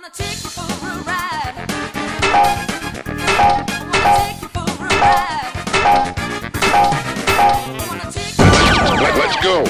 wanna take you for a ride. I wanna take you for a ride. I wanna take you for a ride. Let's go!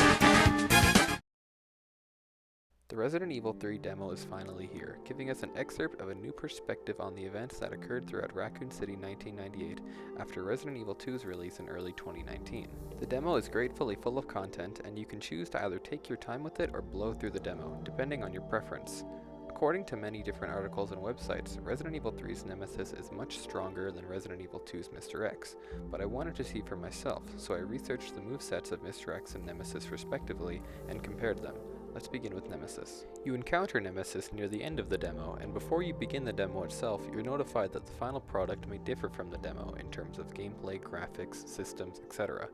The Resident Evil 3 demo is finally here, giving us an excerpt of a new perspective on the events that occurred throughout Raccoon City 1998 after Resident Evil 2's release in early 2019. The demo is gratefully full of content, and you can choose to either take your time with it or blow through the demo, depending on your preference. According to many different articles and websites, Resident Evil 3's Nemesis is much stronger than Resident Evil 2's Mr. X, but I wanted to see for myself, so I researched the movesets of Mr. X and Nemesis respectively and compared them. Let's begin with Nemesis. You encounter Nemesis near the end of the demo, and before you begin the demo itself, you're notified that the final product may differ from the demo in terms of gameplay, graphics, systems, etc.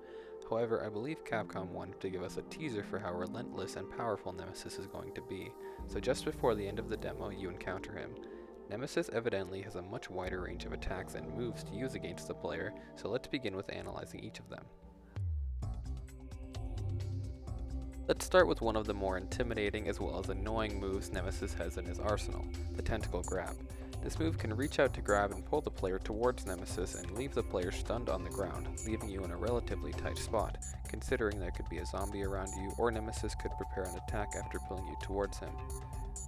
However, I believe Capcom wanted to give us a teaser for how relentless and powerful Nemesis is going to be, so just before the end of the demo, you encounter him. Nemesis evidently has a much wider range of attacks and moves to use against the player, so let's begin with analyzing each of them. Let's start with one of the more intimidating as well as annoying moves Nemesis has in his arsenal, the tentacle grab. This move can reach out to grab and pull the player towards Nemesis and leave the player stunned on the ground, leaving you in a relatively tight spot, considering there could be a zombie around you or Nemesis could prepare an attack after pulling you towards him.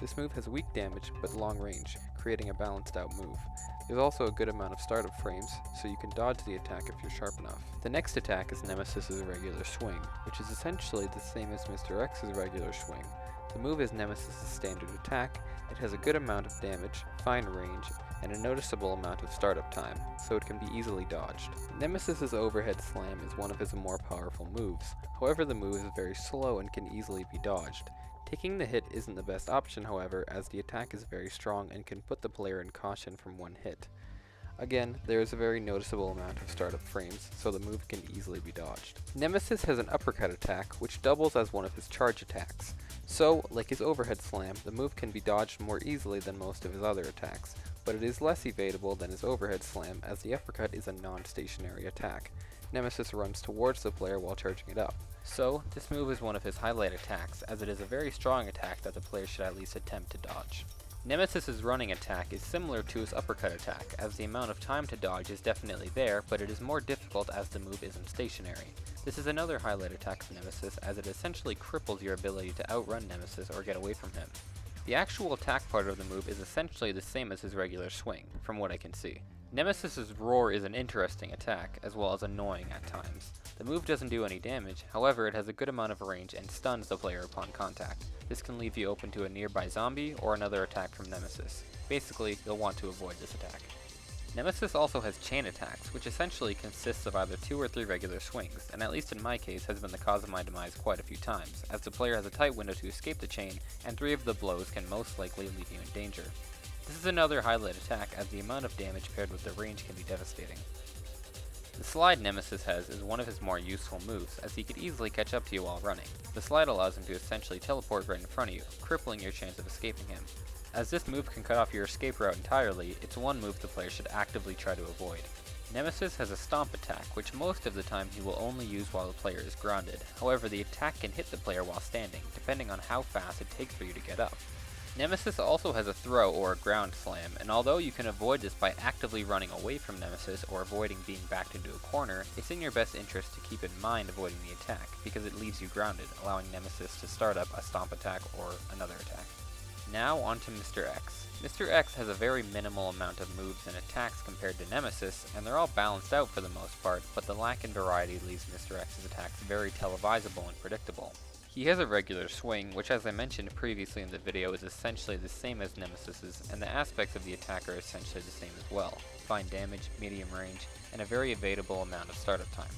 This move has weak damage but long range, creating a balanced out move. There's also a good amount of startup frames, so you can dodge the attack if you're sharp enough. The next attack is Nemesis' regular swing, which is essentially the same as Mr. X's regular swing. The move is Nemesis' standard attack. It has a good amount of damage, fine range, and a noticeable amount of startup time, so it can be easily dodged. Nemesis' overhead slam is one of his more powerful moves. However, the move is very slow and can easily be dodged. Taking the hit isn't the best option, however, as the attack is very strong and can put the player in caution from one hit. Again, there is a very noticeable amount of startup frames, so the move can easily be dodged. Nemesis has an uppercut attack, which doubles as one of his charge attacks. So, like his overhead slam, the move can be dodged more easily than most of his other attacks, but it is less evadable than his overhead slam, as the uppercut is a non-stationary attack. Nemesis runs towards the player while charging it up. So, this move is one of his highlight attacks, as it is a very strong attack that the player should at least attempt to dodge. Nemesis' running attack is similar to his uppercut attack, as the amount of time to dodge is definitely there, but it is more difficult as the move isn't stationary. This is another highlight attack of Nemesis, as it essentially cripples your ability to outrun Nemesis or get away from him. The actual attack part of the move is essentially the same as his regular swing, from what I can see. Nemesis' roar is an interesting attack, as well as annoying at times. The move doesn't do any damage, however it has a good amount of range and stuns the player upon contact. This can leave you open to a nearby zombie or another attack from Nemesis. Basically, you'll want to avoid this attack. Nemesis also has chain attacks, which essentially consists of either 2 or 3 regular swings, and at least in my case has been the cause of my demise quite a few times, as the player has a tight window to escape the chain, and 3 of the blows can most likely leave you in danger. This is another highlight attack, as the amount of damage paired with the range can be devastating. The slide Nemesis has is one of his more useful moves, as he could easily catch up to you while running. The slide allows him to essentially teleport right in front of you, crippling your chance of escaping him. As this move can cut off your escape route entirely, it's one move the player should actively try to avoid. Nemesis has a stomp attack, which most of the time he will only use while the player is grounded. However, the attack can hit the player while standing, depending on how fast it takes for you to get up. Nemesis also has a throw or a ground slam, and although you can avoid this by actively running away from Nemesis or avoiding being backed into a corner, it's in your best interest to keep in mind avoiding the attack, because it leaves you grounded, allowing Nemesis to start up a stomp attack or another attack. Now on to Mr. X. Mr. X has a very minimal amount of moves and attacks compared to Nemesis, and they're all balanced out for the most part, but the lack in variety leaves Mr. X's attacks very televisable and predictable. He has a regular swing, which as I mentioned previously in the video is essentially the same as Nemesis's, and the aspects of the attack are essentially the same as well. Fine damage, medium range, and a very evadable amount of startup time.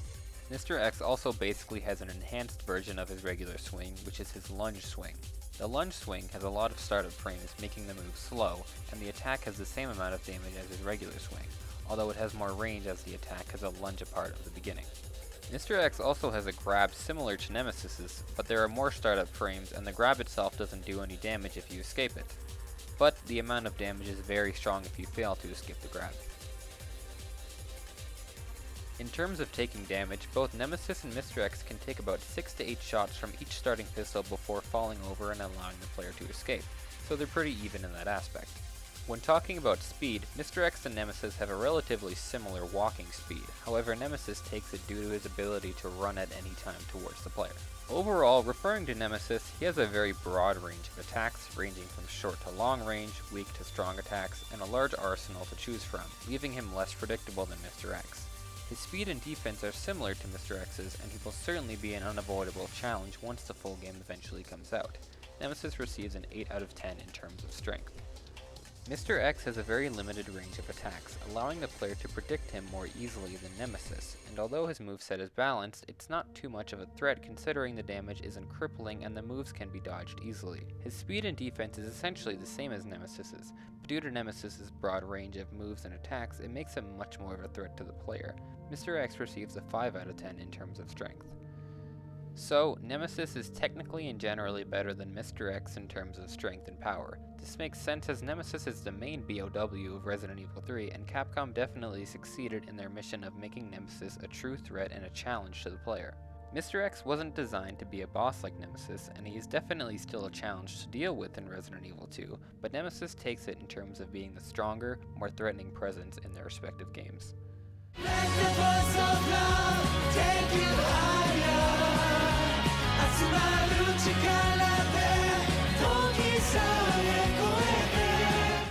Mr. X also basically has an enhanced version of his regular swing, which is his lunge swing. The lunge swing has a lot of startup frames, making the move slow, and the attack has the same amount of damage as his regular swing, although it has more range as the attack has a lunge apart at the beginning. Mr. X also has a grab similar to Nemesis's, but there are more startup frames and the grab itself doesn't do any damage if you escape it. But the amount of damage is very strong if you fail to escape the grab. In terms of taking damage, both Nemesis and Mr. X can take about 6 to 8 shots from each starting pistol before falling over and allowing the player to escape. so they're pretty even in that aspect. When talking about speed, Mr. X and Nemesis have a relatively similar walking speed, however Nemesis takes it due to his ability to run at any time towards the player. Overall, referring to Nemesis, he has a very broad range of attacks, ranging from short to long range, weak to strong attacks, and a large arsenal to choose from, leaving him less predictable than Mr. X. His speed and defense are similar to Mr. X's, and he will certainly be an unavoidable challenge once the full game eventually comes out. Nemesis receives an 8 out of 10 in terms of strength. Mr. X has a very limited range of attacks, allowing the player to predict him more easily than Nemesis, and although his moveset is balanced, it's not too much of a threat considering the damage isn't crippling and the moves can be dodged easily. His speed and defense is essentially the same as Nemesis's, but due to Nemesis's broad range of moves and attacks, it makes him much more of a threat to the player. Mr. X receives a 5 out of 10 in terms of strength. So, Nemesis is technically and generally better than Mr. X in terms of strength and power. This makes sense as Nemesis is the main BOW of Resident Evil 3, and Capcom definitely succeeded in their mission of making Nemesis a true threat and a challenge to the player. Mr. X wasn't designed to be a boss like Nemesis, and he is definitely still a challenge to deal with in Resident Evil 2, but Nemesis takes it in terms of being the stronger, more threatening presence in their respective games. Let the voice of love take you high.